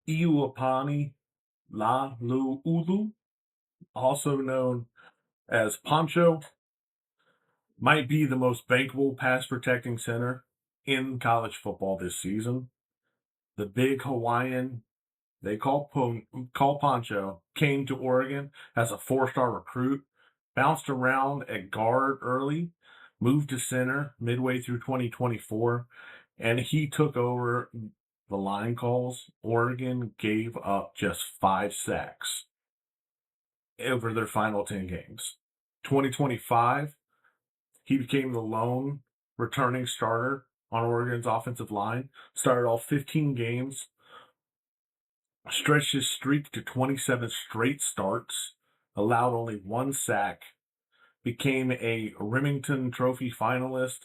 Iapani Laloulu, also known as Poncho, might be the most bankable pass protecting center in college football this season. The big Hawaiian they call Poncho came to Oregon as a four-star recruit, bounced around at guard early, moved to center midway through 2024, and he took over the line calls. Oregon gave up just 5 sacks over their final 10 games. 2025, he became the lone returning starter on Oregon's offensive line, started all 15 games, stretched his streak to 27 straight starts, allowed only 1 sack, became a Rimington Trophy finalist,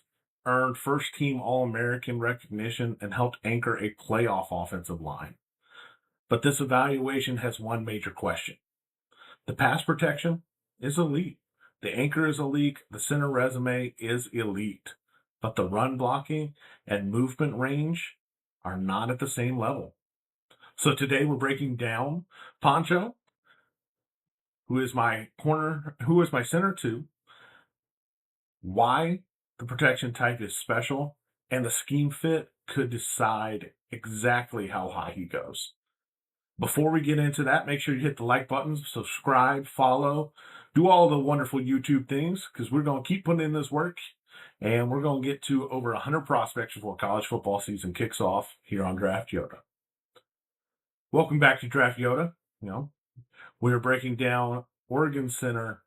earned first team All American recognition, and helped anchor a playoff offensive line. But this evaluation has one major question. The pass protection is elite. The anchor is elite. The center resume is elite. But the run blocking and movement range are not at the same level. So today we're breaking down Poncho, who is my center two, why the protection type is special, and the scheme fit could decide exactly how high he goes. Before we get into that, make sure you hit the like button, subscribe, follow, do all the wonderful YouTube things, because we're going to keep putting in this work, and we're going to get to over 100 prospects before college football season kicks off here on Draft Yoda. Welcome back to Draft Yoda. We're breaking down Oregon center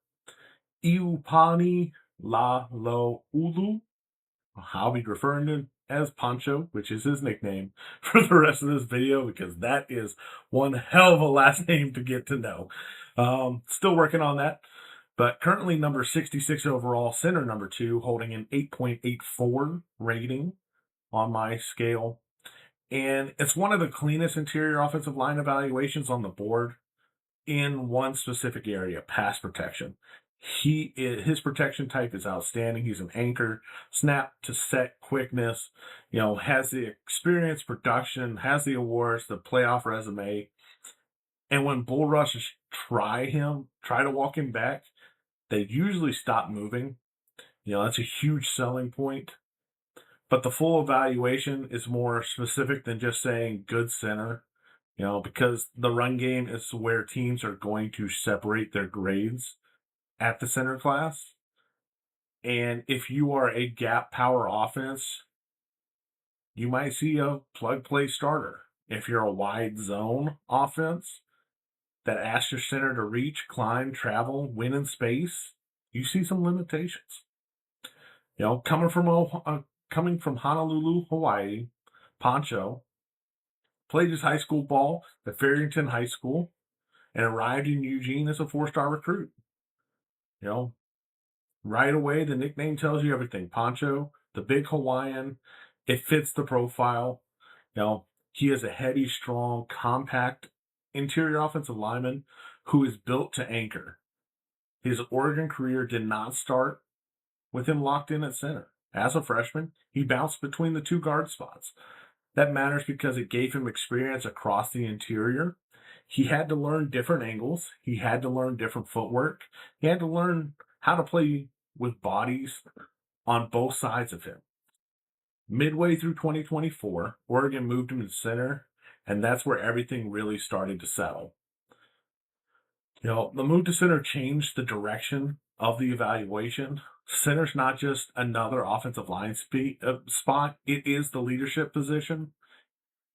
Iapani Laloulu. I'll be referring to him as Poncho, which is his nickname, for the rest of this video, because that is one hell of a last name to get to know. Still working on that, but currently number 66 overall, center number 2, holding an 8.84 rating on my scale. And it's one of the cleanest interior offensive line evaluations on the board in one specific area, pass protection. His protection type is outstanding. He's an anchor, snap to set quickness, has the experience, production, has the awards, the playoff resume. And when bull rushers try to walk him back, they usually stop moving. That's a huge selling point. But the full evaluation is more specific than just saying good center, because the run game is where teams are going to separate their grades at the center class. And if you are a gap power offense, you might see a plug play starter. If you're a wide zone offense that asks your center to reach, climb, travel, win in space, you see some limitations. Coming from Honolulu, Hawaii, Poncho played his high school ball at Farrington High School and arrived in Eugene as a 4-star recruit. Right away, the nickname tells you everything. Poncho, the big Hawaiian, it fits the profile. He is a heavy, strong, compact interior offensive lineman who is built to anchor. His Oregon career did not start with him locked in at center. As a freshman, he bounced between the 2 guard spots. That matters because it gave him experience across the interior. He had to learn different angles. He had to learn different footwork. He had to learn how to play with bodies on both sides of him. Midway through 2024, Oregon moved him to center, and that's where everything really started to settle. The move to center changed the direction of the evaluation. Center's not just another offensive line spot. It is the leadership position.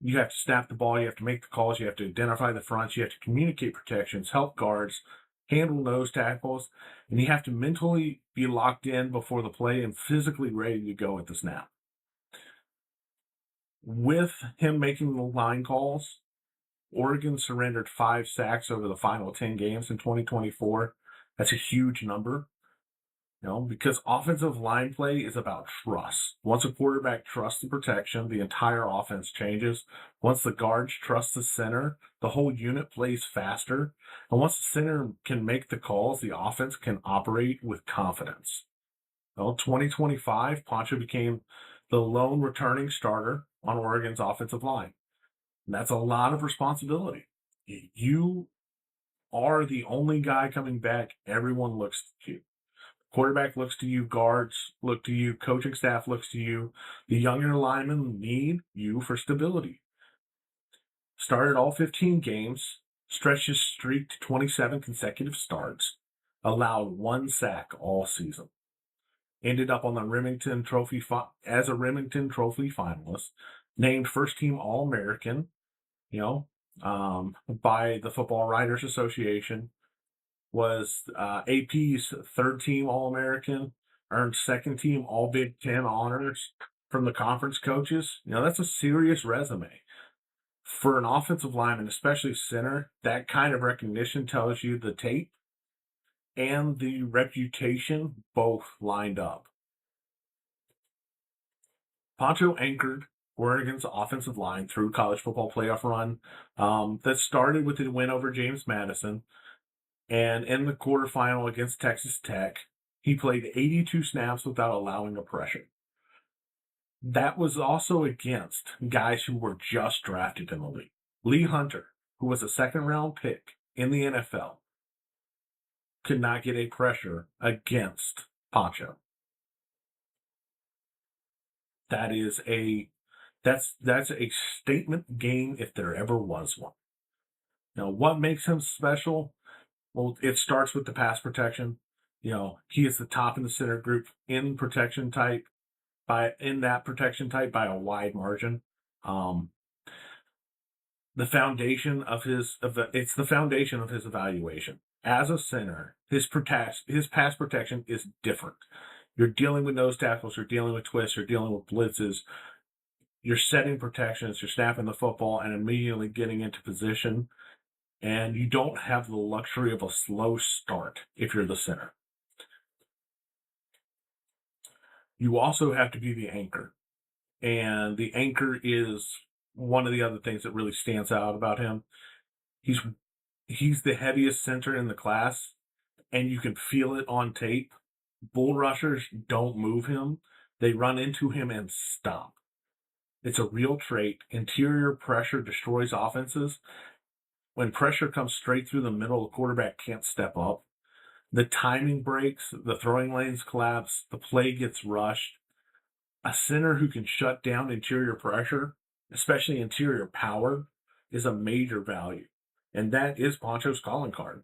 You have to snap the ball. You have to make the calls. You have to identify the fronts. You have to communicate protections, help guards, handle nose tackles, and you have to mentally be locked in before the play and physically ready to go at the snap. With him making the line calls, Oregon surrendered 5 sacks over the final 10 games in 2024. That's a huge number, because offensive line play is about trust. Once a quarterback trusts the protection, the entire offense changes. Once the guards trust the center, the whole unit plays faster. And once the center can make the calls, the offense can operate with confidence. 2025, Poncho became the lone returning starter on Oregon's offensive line. That's a lot of responsibility. You are the only guy coming back. Everyone looks to you. Quarterback looks to you, guards look to you, coaching staff looks to you. The younger linemen need you for stability. Started all 15 games, stretched his streak to 27 consecutive starts, allowed 1 sack all season. Ended up on the Rimington Trophy as a Rimington Trophy finalist, named first team All-American, by the Football Writers Association, was AP's third team All-American, earned second team All Big Ten honors from the conference coaches. That's a serious resume. For an offensive lineman, especially center, that kind of recognition tells you the tape and the reputation both lined up. Poncho anchored Oregon's offensive line through college football playoff run that started with a win over James Madison. And in the quarterfinal against Texas Tech, he played 82 snaps without allowing a pressure. That was also against guys who were just drafted in the league. Lee Hunter, who was a second-round pick in the NFL, could not get a pressure against Poncho. That's a statement game if there ever was one. Now, what makes him special? Well, it starts with the pass protection. He is the top in the center group in protection type by a wide margin. The foundation of his evaluation as a center. His pass protection is different. You're dealing with nose tackles, you're dealing with twists, you're dealing with blitzes. You're setting protections, you're snapping the football and immediately getting into position. And you don't have the luxury of a slow start if you're the center. You also have to be the anchor. And the anchor is one of the other things that really stands out about him. He's the heaviest center in the class, and you can feel it on tape. Bull rushers don't move him. They run into him and stop. It's a real trait. Interior pressure destroys offenses. When pressure comes straight through the middle, the quarterback can't step up. The timing breaks, the throwing lanes collapse, the play gets rushed. A center who can shut down interior pressure, especially interior power, is a major value. And that is Poncho's calling card.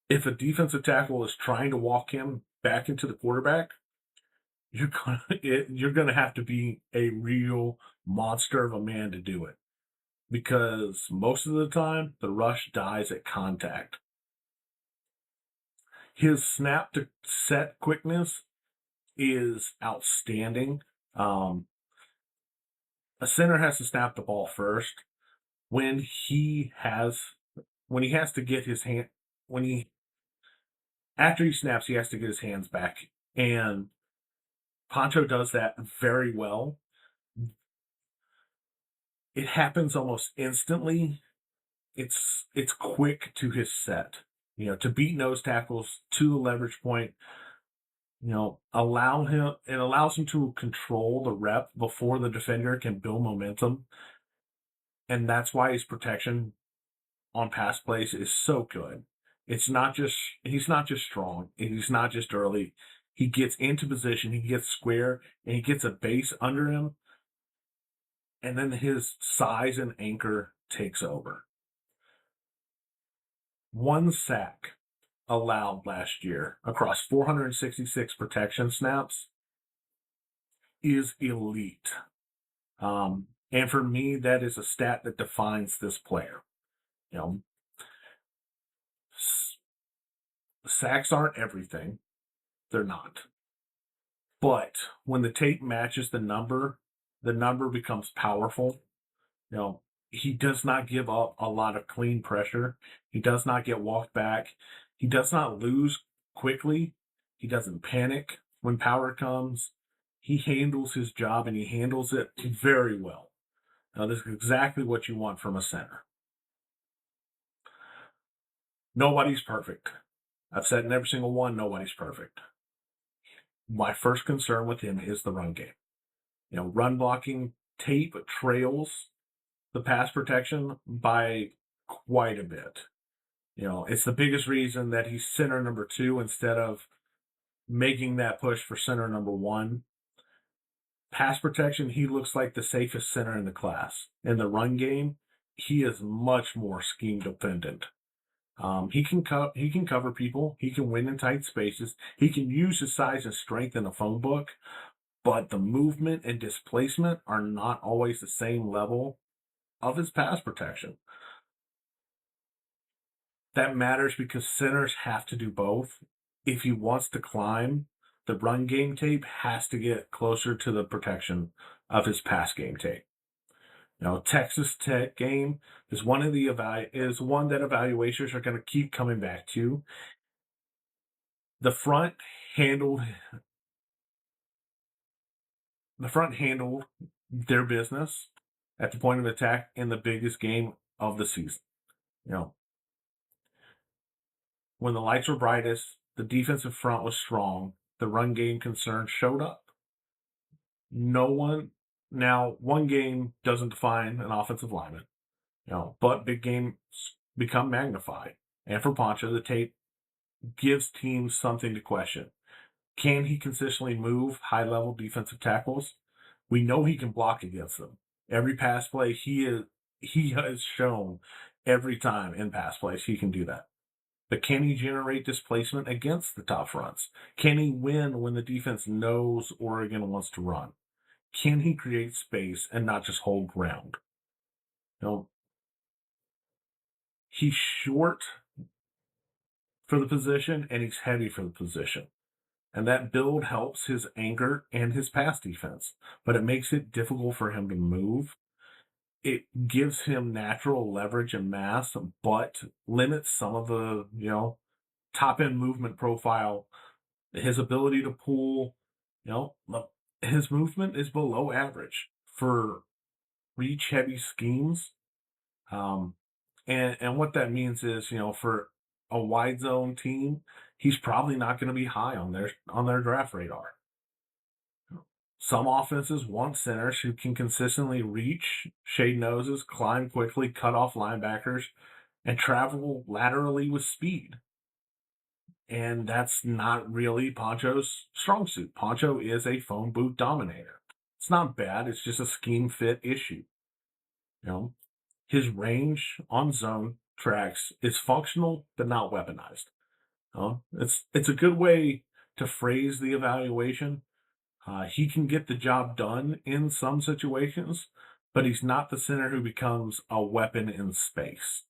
If a defensive tackle is trying to walk him back into the quarterback, you're going to have to be a real monster of a man to do it. Because most of the time, the rush dies at contact. His snap to set quickness is outstanding. A center has to snap the ball first. When he has to get his hand, after he snaps, he has to get his hands back. And Poncho does that very well. It happens almost instantly. It's quick to his set. To beat nose tackles to the leverage point. It allows him to control the rep before the defender can build momentum. And that's why his protection on pass plays is so good. He's not just strong. He's not just early. He gets into position, he gets square, and he gets a base under him. And then his size and anchor takes over. 1 sack allowed last year across 466 protection snaps is elite. And for me, that is a stat that defines this player. Sacks aren't everything. They're not. But when the tape matches the number becomes powerful. He does not give up a lot of clean pressure. He does not get walked back. He does not lose quickly. He doesn't panic when power comes. He handles his job, and he handles it very well. Now, this is exactly what you want from a center. Nobody's perfect. I've said in every single one, nobody's perfect. My first concern with him is the run game. Run blocking tape trails the pass protection by quite a bit. It's the biggest reason that he's center number 2 instead of making that push for center number 1. Pass protection, he looks like the safest center in the class. In the run game, he is much more scheme dependent. He can cover people. He can win in tight spaces. He can use his size and strength in the phone book, but the movement and displacement are not always the same level of his pass protection. That matters because centers have to do both. If he wants to climb, the run game tape has to get closer to the protection of his pass game tape. Texas Tech game is one that evaluators are going to keep coming back to. The front handled their business at the point of attack in the biggest game of the season. When the lights were brightest, the defensive front was strong. The run game concerns showed up. One game doesn't define an offensive lineman, but big games become magnified. And for Poncho, the tape gives teams something to question. Can he consistently move high-level defensive tackles? We know he can block against them. Every pass play, he has shown every time in pass plays he can do that. But can he generate displacement against the top fronts? Can he win when the defense knows Oregon wants to run? Can he create space and not just hold ground? He's short for the position and he's heavy for the position. And that build helps his anchor and his pass defense, but it makes it difficult for him to move. It gives him natural leverage and mass, but limits some of the, top end movement profile. His ability to pull, his movement is below average for reach heavy schemes. And what that means is, for a wide zone team, he's probably not going to be high on their draft radar. Some offenses want centers who can consistently reach, shade noses, climb quickly, cut off linebackers, and travel laterally with speed. And that's not really Poncho's strong suit. Poncho is a phone boot dominator. It's not bad. It's just a scheme fit issue. His range on zone tracks is functional but not weaponized. It's a good way to phrase the evaluation. He can get the job done in some situations, but he's not the center who becomes a weapon in space.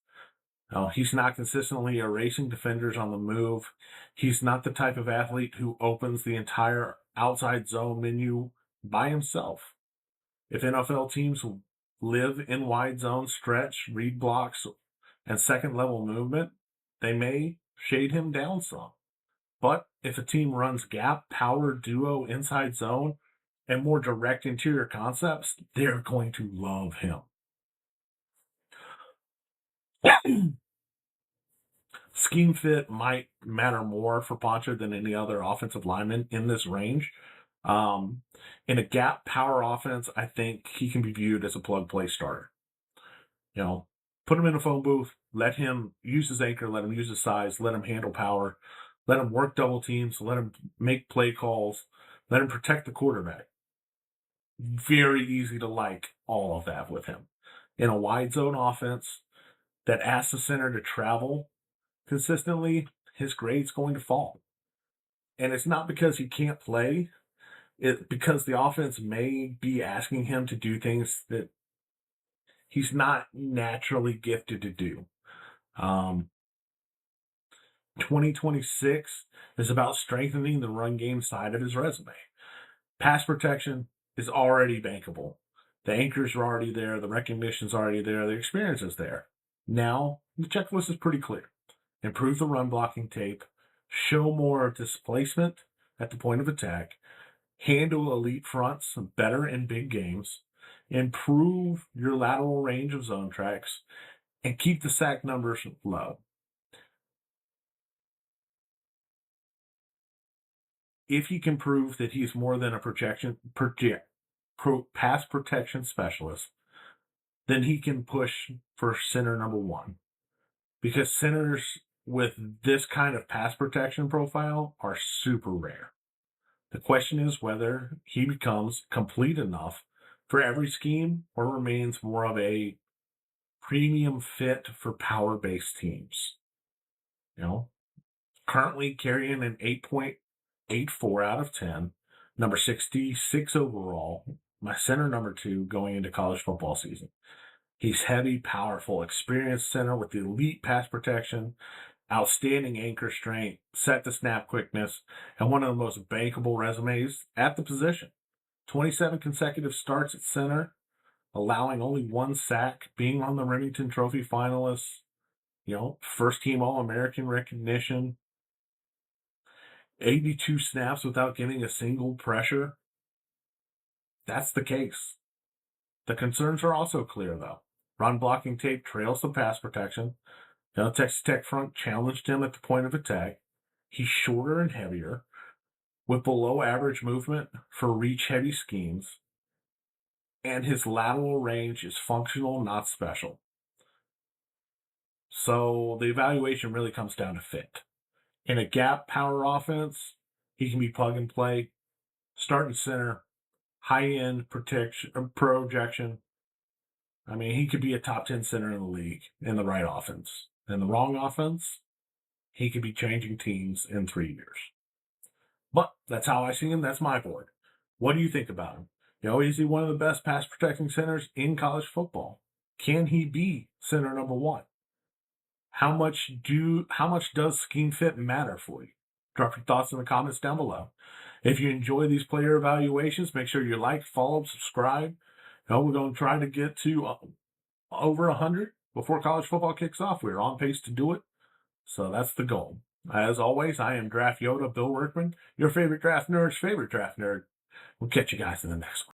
He's not consistently erasing defenders on the move. He's not the type of athlete who opens the entire outside zone menu by himself. If NFL teams live in wide zone stretch, read blocks, and second level movement, they may shade him down some. But if a team runs gap, power, duo, inside zone, and more direct interior concepts, they're going to love him. Scheme fit might matter more for Poncho than any other offensive lineman in this range. In a gap power offense, I think he can be viewed as a plug-play starter. Put him in a phone booth, let him use his anchor, let him use his size, let him handle power, let him work double teams, let him make play calls, let him protect the quarterback. Very easy to like all of that with him. In a wide zone offense that asks the center to travel consistently, his grade's going to fall. And it's not because he can't play. It's because the offense may be asking him to do things that he's not naturally gifted to do. 2026 is about strengthening the run game side of his resume. Pass protection is already bankable. The anchors are already there. The recognition's already there. The experience is there. Now, the checklist is pretty clear. Improve the run blocking tape. Show more displacement at the point of attack. Handle elite fronts better in big games. Improve your lateral range of zone tracks. And keep the sack numbers low. If he can prove that he's more than a pass protection specialist, then he can push for center number 1. Because centers with this kind of pass protection profile are super rare. The question is whether he becomes complete enough for every scheme or remains more of a premium fit for power-based teams. You know, currently carrying an 8.84 out of 10, number 66 overall, my center number 2 going into college football season. He's heavy, powerful, experienced center with elite pass protection, outstanding anchor strength, set to snap quickness, and one of the most bankable resumes at the position. 27 consecutive starts at center, allowing only 1 sack, being on the Rimington Trophy finalists, first team All-American recognition, 82 snaps without getting a single pressure. That's the case. The concerns are also clear, though. Run blocking tape trails the pass protection. Texas Tech front challenged him at the point of attack. He's shorter and heavier, with below average movement for reach heavy schemes. And his lateral range is functional, not special. So the evaluation really comes down to fit. In a gap power offense, he can be plug and play, starting center, high-end projection. I mean, he could be a top 10 center in the league in the right offense. In the wrong offense, he could be changing teams in 3 years. But that's how I see him. That's my board. What do you think about him? Is he one of the best pass protecting centers in college football? Can he be center number 1? How much does scheme fit matter for you? Drop your thoughts in the comments down below. If you enjoy these player evaluations, make sure you like, follow, subscribe. We're going to try to get to over 100 before college football kicks off. We're on pace to do it. So that's the goal. As always, I am Draft Yoda, Bill Workman, your favorite draft nerd's favorite draft nerd. We'll catch you guys in the next one.